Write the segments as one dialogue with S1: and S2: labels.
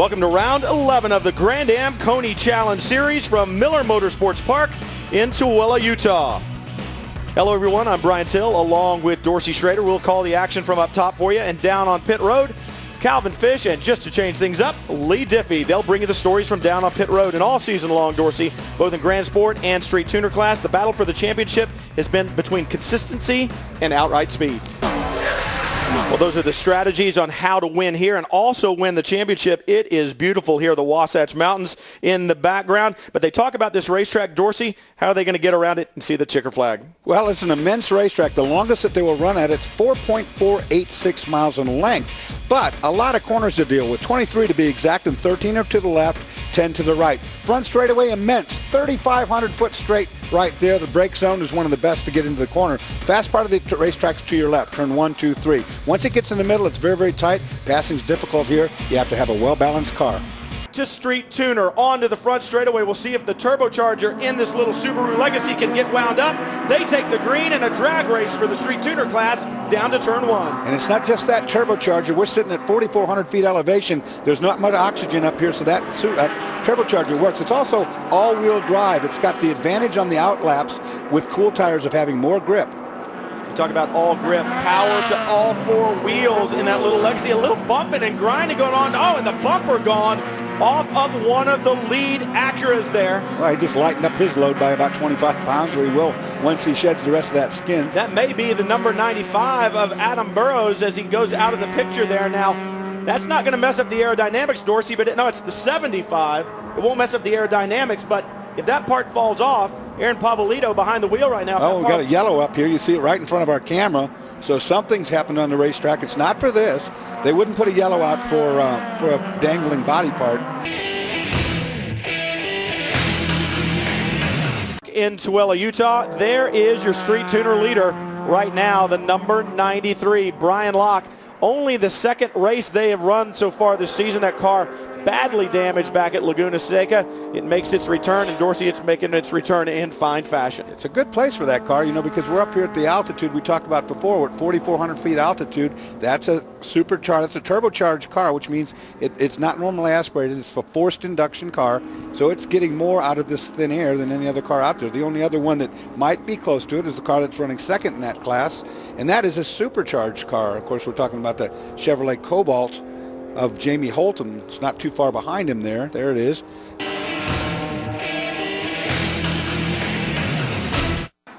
S1: Welcome to round 11 of the Grand Am Koni Challenge Series from Miller Motorsports Park in Tooele, Utah. Hello everyone, I'm Brian Till along with Dorsey Schrader. We'll call the action from up top for you, and down on pit road, Calvin Fish, and just to change things up, Lee Diffie. They'll bring you the stories from down on pit road and all season long, Dorsey, both in Grand Sport and Street Tuner class. The battle for the championship has been between consistency and outright speed. Well, those are the strategies on how to win here and also win the championship. It is beautiful here, the Wasatch Mountains in the background. But they talk about this racetrack, Dorsey. How are they going to get around it and see the checker flag?
S2: Well, it's an immense racetrack. The longest that they will run at, it's 4.486 miles in length. But a lot of corners to deal with, 23 to be exact, and 13 are to the left, 10 to the right. Front straightaway immense, 3,500 foot straight right there. The brake zone is one of the best to get into the corner. Fast part of the racetrack is to your left, turn 1, 2, 3. Once it gets in the middle, it's very, very tight. Passing's difficult here. You have to have a well-balanced car.
S1: To Street Tuner, onto the front straightaway. We'll see if the turbocharger in this little Subaru Legacy can get wound up. They take the green in a drag race for the Street Tuner class down to turn 1.
S2: And it's not just that turbocharger. We're sitting at 4,400 feet elevation. There's not much oxygen up here, so that turbocharger works. It's also all-wheel drive. It's got the advantage on the outlaps with cool tires of having more grip.
S1: You talk about all grip, power to all 4 wheels in that little Legacy. A little bumping and grinding going on. Oh, and the bumper gone off of one of the lead Acuras there.
S2: Well, he just lightened up his load by about 25 pounds, or he will once he sheds the rest of that skin.
S1: That may be the number 95 of Adam Burrows as he goes out of the picture there. Now, that's not going to mess up the aerodynamics, Dorsey, but no, it's the 75. It won't mess up the aerodynamics, but if that part falls off, Aaron Pavolito behind the wheel right now.
S2: Oh, we've got a yellow up here. You see it right in front of our camera. So something's happened on the racetrack. It's not for this. They wouldn't put a yellow out for a dangling body part.
S1: In Tooele, Utah, there is your Street Tuner leader right now, the number 93, Brian Locke. Only the second race they have run so far this season. That car badly damaged back at Laguna Seca. It makes its return, and Dorsey, it's making its return in fine fashion.
S2: It's a good place for that car, you know, because we're up here at the altitude we talked about before. We're at 4,400 feet altitude. That's a supercharged, that's a turbocharged car, which means it's not normally aspirated. It's a forced induction car, so it's getting more out of this thin air than any other car out there. The only other one that might be close to it is the car that's running second in that class, and that is a supercharged car. Of course, we're talking about the Chevrolet Cobalt of Jamie Holton. It's not too far behind him there. There it is.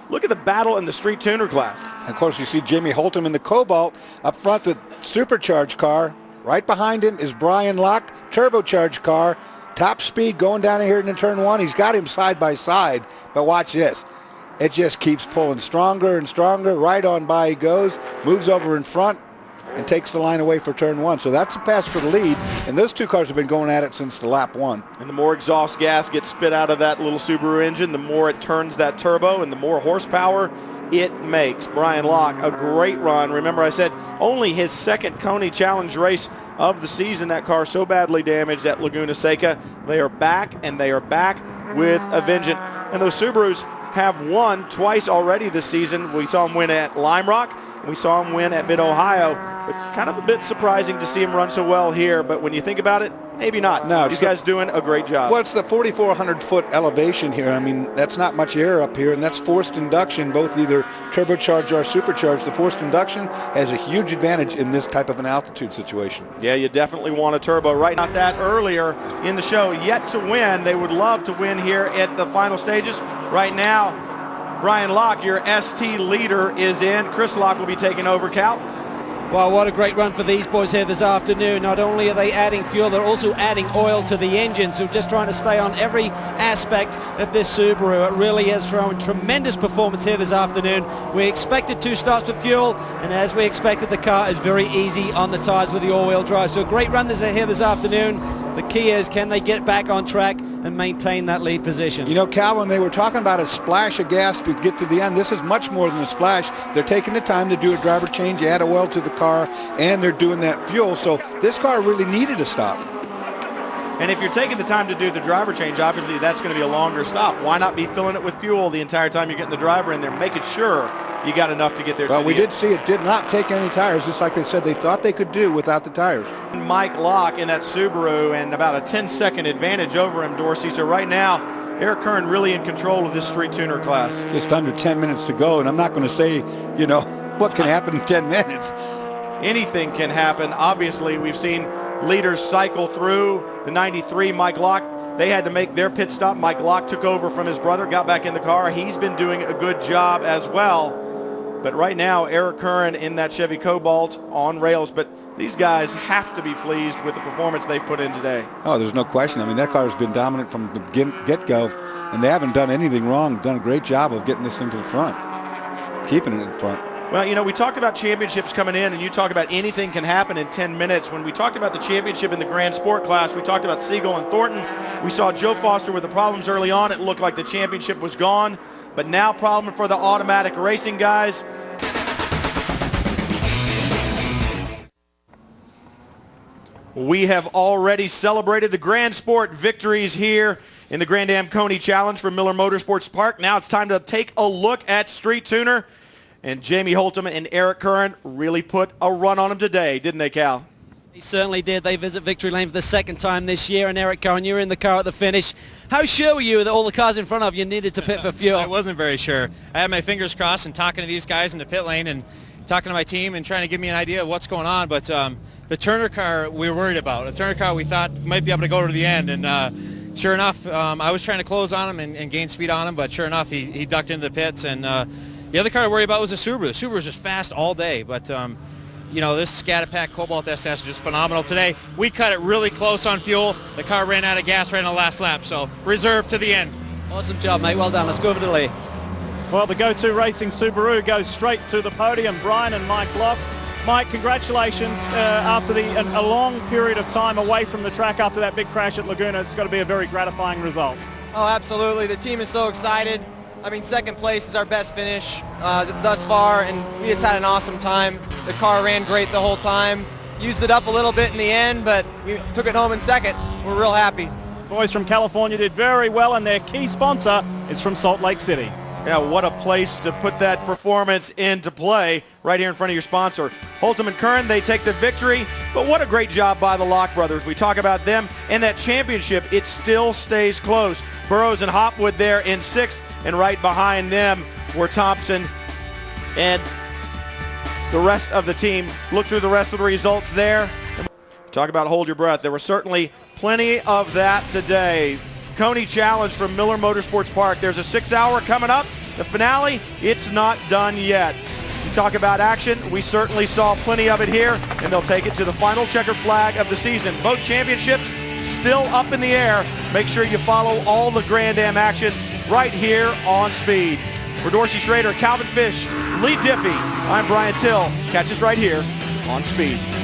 S1: Look at the battle in the Street Tuner class.
S2: And of course, you see Jamie Holton in the Cobalt. Up front, the supercharged car. Right behind him is Brian Locke, turbocharged car. Top speed going down here into turn 1. He's got him side by side. But watch this. It just keeps pulling stronger and stronger. Right on by he goes. Moves over in front and takes the line away for turn 1. So that's a pass for the lead, and those two cars have been going at it since the lap 1.
S1: And the more exhaust gas gets spit out of that little Subaru engine, the more it turns that turbo and the more horsepower it makes. Brian Locke, a great run. Remember I said only his second Koni Challenge race of the season. That car so badly damaged at Laguna Seca. They are back, and they are back with a vengeance. And those Subarus have won twice already this season. We saw him win at Lime Rock. We saw him win at Mid-Ohio. But kind of a bit surprising to see him run so well here. But when you think about it, maybe not.
S2: No,
S1: these guys doing a great job.
S2: Well, it's the 4,400 foot elevation here. I mean, that's not much air up here, and that's forced induction, both either turbocharged or supercharged. The forced induction has a huge advantage in this type of an altitude situation.
S1: Yeah, you definitely want a turbo. Right, not that earlier in the show. Yet to win. They would love to win here at the final stages. Right now, Brian Locke, your ST leader, is in. Chris Locke will be taking over, Cal.
S3: Well, what a great run for these boys here this afternoon. Not only are they adding fuel, they're also adding oil to the engine. So just trying to stay on every aspect of this Subaru. It really has shown tremendous performance here this afternoon. We expected 2 stops for fuel, and as we expected, the car is very easy on the tires with the all-wheel drive. So a great run here this afternoon. The key is, can they get back on track and maintain that lead position?
S2: You know, Calvin, they were talking about a splash of gas to get to the end. This is much more than a splash. They're taking the time to do a driver change, add oil to the car, and they're doing that fuel. So this car really needed a stop.
S1: And if you're taking the time to do the driver change, obviously that's going to be a longer stop. Why not be filling it with fuel the entire time you're getting the driver in there, making sure you got enough to get there.
S2: Well, we did see it did not take any tires, just like they said they thought they could do without the tires.
S1: Mike Locke in that Subaru, and about a 10-second advantage over him, Dorsey. So right now, Eric Kern really in control of this street tuner class.
S2: Just under 10 minutes to go, and I'm not going to say, you know, what can happen in 10 minutes.
S1: Anything can happen. Obviously, we've seen leaders cycle through. The 93, Mike Locke, they had to make their pit stop. Mike Locke took over from his brother, got back in the car. He's been doing a good job as well. But right now, Eric Kern in that Chevy Cobalt on rails. But these guys have to be pleased with the performance they've put in today.
S2: Oh, there's no question. I mean, that car has been dominant from the get-go, and they haven't done anything wrong. Done a great job of getting this thing to the front, keeping it in front.
S1: Well, you know, we talked about championships coming in, and you talk about anything can happen in 10 minutes. When we talked about the championship in the Grand Sport class, we talked about Siegel and Thornton. We saw Joe Foster with the problems early on. It looked like the championship was gone. But now problem for the automatic racing guys. We have already celebrated the Grand Sport victories here in the Grand Am Koni Challenge for Miller Motorsports Park. Now it's time to take a look at Street Tuner. And Jamie Holtum and Eric Kern really put a run on him today, didn't they, Cal?
S3: He certainly did. They visit Victory Lane for the second time this year. And Eric Kern, you were in the car at the finish. How sure were you that all the cars in front of you needed to pit for fuel?
S4: I wasn't very sure. I had my fingers crossed and talking to these guys in the pit lane and talking to my team and trying to give me an idea of what's going on. But the Turner car we were worried about. The Turner car we thought might be able to go to the end. And sure enough, I was trying to close on him and gain speed on him. But sure enough, he ducked into the pits. And the other car to worry about was the Subaru. The Subaru was just fast all day. But, you know, this Scatapack Cobalt SS is just phenomenal today. We cut it really close on fuel. The car ran out of gas right on the last lap. So reserve to the end.
S3: Awesome job, mate. Well done. Let's go over to Lee.
S5: Well, the GOTO Racing Subaru goes straight to the podium. Brian and Mike Locke. Mike, congratulations. After a long period of time away from the track after that big crash at Laguna, it's got to be a very gratifying result.
S6: Oh, absolutely. The team is so excited. I mean, second place is our best finish thus far, and we just had an awesome time. The car ran great the whole time. Used it up a little bit in the end, but we took it home in second. We're real happy.
S5: Boys from California did very well, and their key sponsor is from Salt Lake City.
S1: Yeah, what a place to put that performance into play right here in front of your sponsor. Holtum and Kern, they take the victory, but what a great job by the Locke brothers. We talk about them and that championship, it still stays close. Burroughs and Hopwood there in 6th, and right behind them were Thompson and the rest of the team. Look through the rest of the results there. Talk about hold your breath. There were certainly plenty of that today. Koni Challenge from Miller Motorsports Park. There's a 6-hour coming up. The finale, it's not done yet. You talk about action, we certainly saw plenty of it here, and they'll take it to the final checkered flag of the season. Both championships still up in the air. Make sure you follow all the Grand Am action right here on Speed. For Dorsey Schrader, Calvin Fish, Lee Diffie, I'm Brian Till. Catch us right here on Speed.